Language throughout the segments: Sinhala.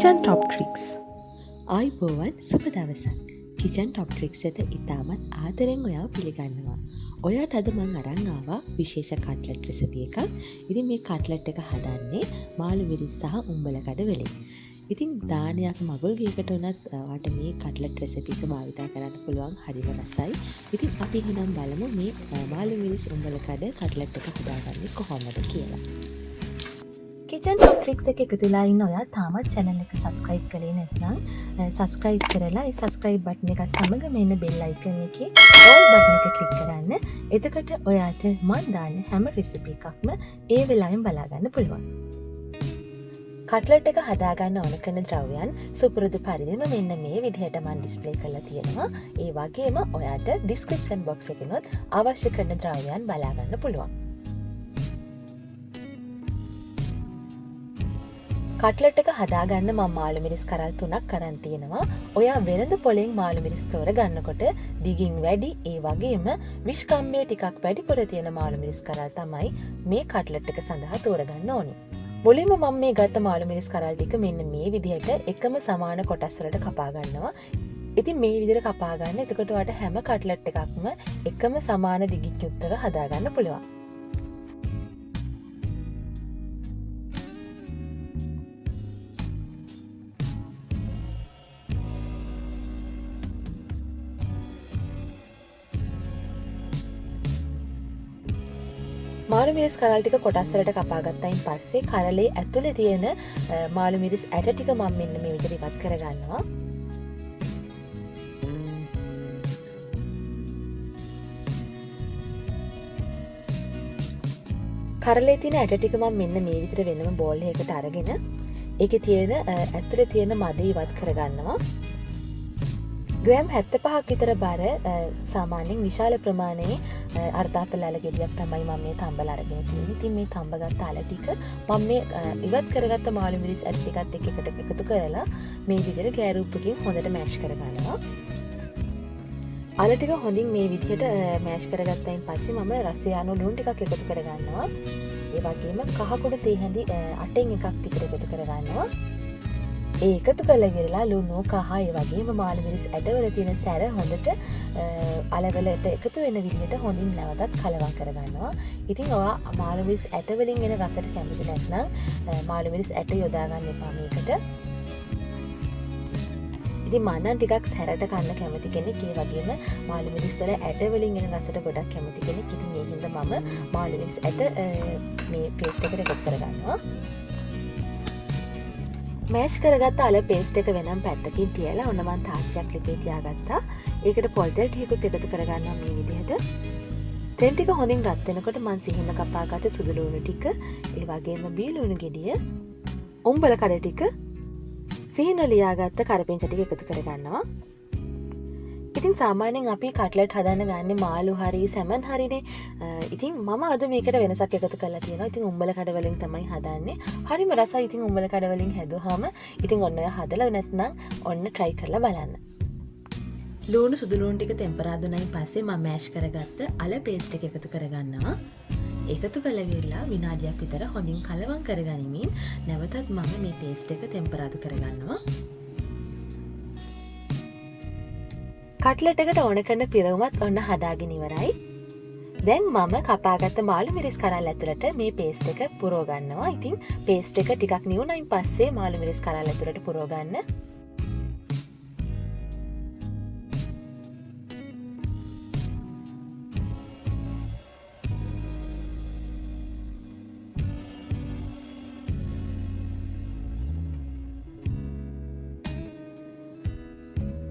Kitchen Top Tricks. ආයුබෝවන් සුබ දවසක්. කිචන් ටොප් ට්‍රික්ස් එක ඉතාමත් ආදරෙන් ඔයාව පිළිගන්නවා. ඔයාට අද මං අරන් ආවා විශේෂ කට්ලට් රෙසිපි එකක්. ඉතින් මේ කට්ලට් එක හදන්නේ මාළු මිරිස් සහ උම්බලකඩ වලින්. ඉතින් දානයක් මගුල් ගේකට උනත් ඔයාට මේ කට්ලට් රෙසිපි එක භාවිතා කරන්න පුළුවන්. හරිම රසයි. ඉතින් අපි එහෙනම් බලමු මේ මාළු මිරිස් උම්බලකඩ කට්ලට් එක හදාගන්නේ කොහොමද කියලා. කිචන් ටොප් ට්‍රික්ස් එක එකතු වෙලා ඉන්න ඔයා තාමත් channel එක subscribe කරේ නැත්නම් subscribe කරලා ඒ subscribe button එකත් සමග මෙන්න bell icon එකේ all button එක click කරන්න. එතකොට ඔයාට මම දාන හැම recipe එකක්ම ඒ වෙලාවෙම බලා ගන්න පුළුවන්. කට්ලට් එක හදා ගන්න ඕන කරන ද්‍රව්‍යයන් සුපුරුදු පරිදිම මෙන්න මේ විදිහට මම display කරලා තියෙනවා. ඒ වගේම ඔයාට description box එකෙනොත් අවශ්‍ය කරන ද්‍රව්‍යයන් බලා ගන්න පුළුවන්. කට්ලට් එක හදාගන්න මම මාළු මිරිස් කරල් 3ක් කරන් තියෙනවා. ඔයා වෙළඳ පොලෙන් මාළු මිරිස් තෝර ගන්නකොට දිගින් වැඩි ඒ වගේම විෂ්කම්භය ටිකක් වැඩිපුර තියෙන මාළු මිරිස් කරල් තමයි මේ කට්ලට් එක සඳහා තෝරගන්න ඕනේ. මුලින්ම මම මේ ගත්ත මාළු මිරිස් කරල් ටික මෙන්න මේ විදිහට එකම සමාන කොටස් වලට කපා ගන්නවා. ඉතින් මේ විදිහට කපා ගන්න. එතකොට ඔයාලට හැම කට්ලට් එකක්ම එකම සමාන දිගින් යුක්තව හදා ගන්න පුළුවන්. මාළු මිරිස් කරල් ටික කොටස් වලට කපා ගත්තයින් පස්සේ කරලේ ඇතුලේ තියෙන මාළු මිරිස් ඇට ටික මම මෙන්න මේ විදිහට ඉවත් කර ගන්නවා. කරලේ තියෙන ඇට ටික මම මෙන්න මේ විදිහට වෙනම බෝල් එකකට අරගෙන ඒකේ තියෙන ඇතුලේ තියෙන මද ඉවත් කර ගන්නවා. ග්‍රෑම් 75ක් විතර බර සාමාන්‍යයෙන් විශාල ප්‍රමාණයේ අර්ධාපල අල ගෙඩියක් තමයි මම මේ තම්බල අරගෙන තියෙන්නේ. ඉතින් මේ තම්බගත්ත අල ටික මම මේ ඉවත් කරගත්ත මාළු මිරිස් ඇට ටිකත් එකට එකතු කරලා මේ විදිහට ගෑරුප්පකින් හොඳට මෑෂ් කරගන්නවා. අල ටික හොඳින් මේ විදිහට මෑෂ් කරගත්තයින් පස්සේ මම රසය අනුව ලුණු ටිකක් එකතු කරගන්නවා. ඒ වගේම කහ කුඩු තේ හැඳි 8න් එකක් විතර එකතු කරගන්නවා. ඒ එකතු කරලා ඉවරලා ලුණු කහ ඒ වගේම මාළු මිරිස් ඇටවල තියෙන සැර හොඳට අලවලට එකතු වෙන විදිහට හොඳින් නැවතත් කලවම් කරගන්නවා. ඉතින් ඔයා මාළු මිරිස් ඇට වලින් එන රසට කැමති නැත්නම් මාළු මිරිස් ඇට යොදා ගන්න එපා මේකට. ඉතින් මම නම් ටිකක් සැරට කන්න කැමති කෙනෙක්. ඒ වගේම මාළු මිරිස් වල ඇට වලින් එන රසට ගොඩක් කැමති කෙනෙක්. ඉතින් ඒ හින්දා මම මාළු මිරිස් ඇට මේ පේස්ට් එකට එකතු කරගන්නවා. මෑෂ් කරගත්ත අල පේස්ට් එක වෙනම් පැත්තකින් තියලා ඔන්න මම තාච්චියක් ලිපේ තියාගත්තා. ඒකට පොල් තෙල් ටිකකුත් එකතු කරගන්නවා මේ විදිහට. තෙල් ටික හොඳින් රත් වෙනකොට මම සිහින කපාගත්ත සුදු ලුණු ටික, ඒ වගේම බී ලුණු ගෙඩිය, උම්බල කඩ ටික, සිහින ලියාගත්ත කරපිංචා ටික එකතු කරගන්නවා. ඉතින් සාමාන්‍යයෙන් අපි කට්ලට් හදන්න ගන්නේ මාළු හරි සැමන් හරිනේ. ඉතින් මම අද මේකට වෙනසක් එකතු කරලා තියෙනවා. ඉතින් උම්බල කඩ වලින් තමයි හදන්නේ. හරිම රසයි. ඉතින් උම්බල කඩ වලින් හැදුවාම ඉතින් ඔන්න ඔය හදලා නැත්නම් ඔන්න try කරලා බලන්න. ලුණු සුදු ලුණු ටික ටෙම්පරාදුනයින් පස්සේ මම මෑෂ් කරගත්ත අල පේස්ට් එක එකතු කරගන්නවා. එකතු කරලා ඉවරලා විනාඩියක් විතර හොඳින් කලවම් කරගනිමින් නැවතත් මම මේ පේස්ට් එක ටෙම්පරාදු කරගන්නවා. කට්ලට් එකට ඕන කරන පිරවුමත් ඔන්න හදාගෙන ඉවරයි. දැන් මම කපාගත්ත මාළු මිරිස් කරල් ඇතුළට මේ පේස්ට් එක පුරව ගන්නවා. ඉතින් පේස්ට් එක ටිකක් නිවුනයින් පස්සේ මාළු මිරිස් කරල් ඇතුළට පුරව ගන්න.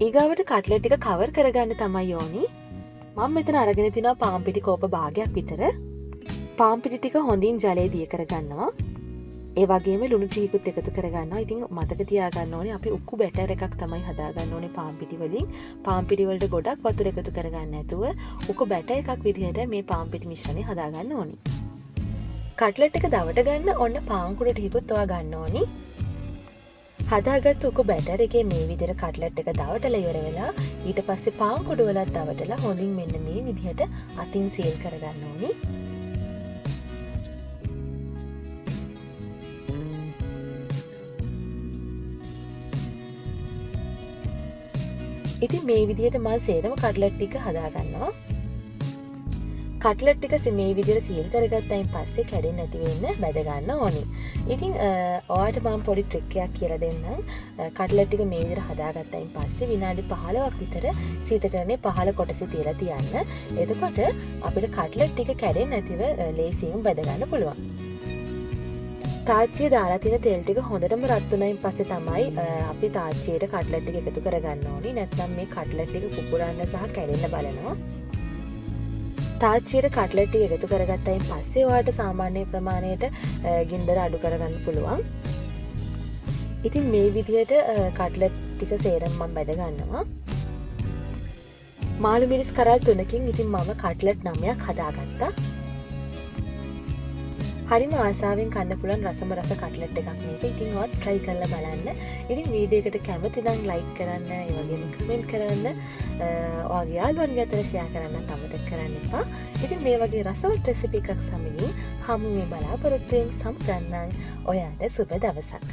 ඊගාවට කට්ලට් ටික කවර් කරගන්න තමයි ඕනි. මම මෙතන අරගෙන තිනවා පාන් පිටි කෝප භාගයක් විතර. පාන් පිටි ටික හොඳින් ජලයේ දිය කරගන්නවා. ඒ වගේම ලුණු ටිකකුත් එකතු කරගන්නවා. ඉතින් මතක තියාගන්න ඕනේ අපි උක්කු බැටර් එකක් තමයි හදාගන්න ඕනේ පාන් පිටි වලින්. පාන් පිටි වලට ගොඩක් වතුර එකතු කරගන්න නැතුව උක්කු බැටර් එකක් විදිහට මේ පාන් පිටි මිශ්‍රණය හදාගන්න ඕනි. කට්ලට් එක දවට ගන්න ඔන්න පාන් කුඩු ටිකකුත් ඔයා ගන්න ඕනි. හදාගත්තු උකු බැටර් එකේ මේ විදිහට කට්ලට් එක දවටලා ඉවර වෙලා ඊට පස්සේ පාන් කුඩු වලත් දවටලා හොඳින් මෙන්න මේ විදිහට අතින් සීල් කරගන්න ඕනි. ඉතින් මේ විදිහට මම සේරම කට්ලට් ටික හදාගන්නවා. කට්ලට් ටික මේ විදිහට සීල් කරගත්තයින් පස්සේ කැඩෙන්නේ නැති වෙන්න බැද ගන්න ඕනි. ඉතින් ඔයාලට මම පොඩි ට්‍රික් එකක් කියලා දෙන්නම්. කට්ලට් ටික මේ විදිහට හදාගත්තයින් පස්සේ විනාඩි 15ක් විතර සීතකරණයේ පහළ කොටසේ තියලා තියන්න. එතකොට අපිට කට්ලට් ටික කැඩෙන්නේ නැතිව ලේසියෙන් බැද ගන්න පුළුවන්. තාච්චිය දාලා තියෙන තෙල් ටික හොඳටම රත් වුණයින් පස්සේ තමයි අපි තාච්චියට කට්ලට් ටික එකතු කරගන්න ඕනි. නැත්නම් මේ කට්ලට් ටික කුපුරන්න සහ කැඩෙන්න බලනවා. තාච්චියට කට්ලට් ටික එකතු කරගත්තයින් පස්සේ ඔයාලට සාමාන්‍ය ප්‍රමාණයට ගින්දර අඩු කරගන්න පුළුවන්. ඉතින් මේ විදිහට කට්ලට් ටික සේරම මම බැද ගන්නවා. මාළු මිරිස් කරල් 3කින් ඉතින් මම කට්ලට් 9ක් හදාගත්තා. හරිම ආසාවෙන් කන්න පුළුවන් රසම රස කට්ලට් එකක් මේක. ඉතින් ඔයත් try කරලා බලන්න. ඉතින් වීඩියෝ එකට කැමති නම් like කරන්න, ඒ වගේම comment කරන්න, ඔයාගේ යාළුවන්ගේ අතර share කරන්නත් අමතක කරන්න එපා. ඉතින් මේ වගේ රසවත් රෙසිපි එකක් සමගින් හමු මේ බලාපොරොත්තුෙන් සමුගන්නම්. ඔයාට සුබ දවසක්.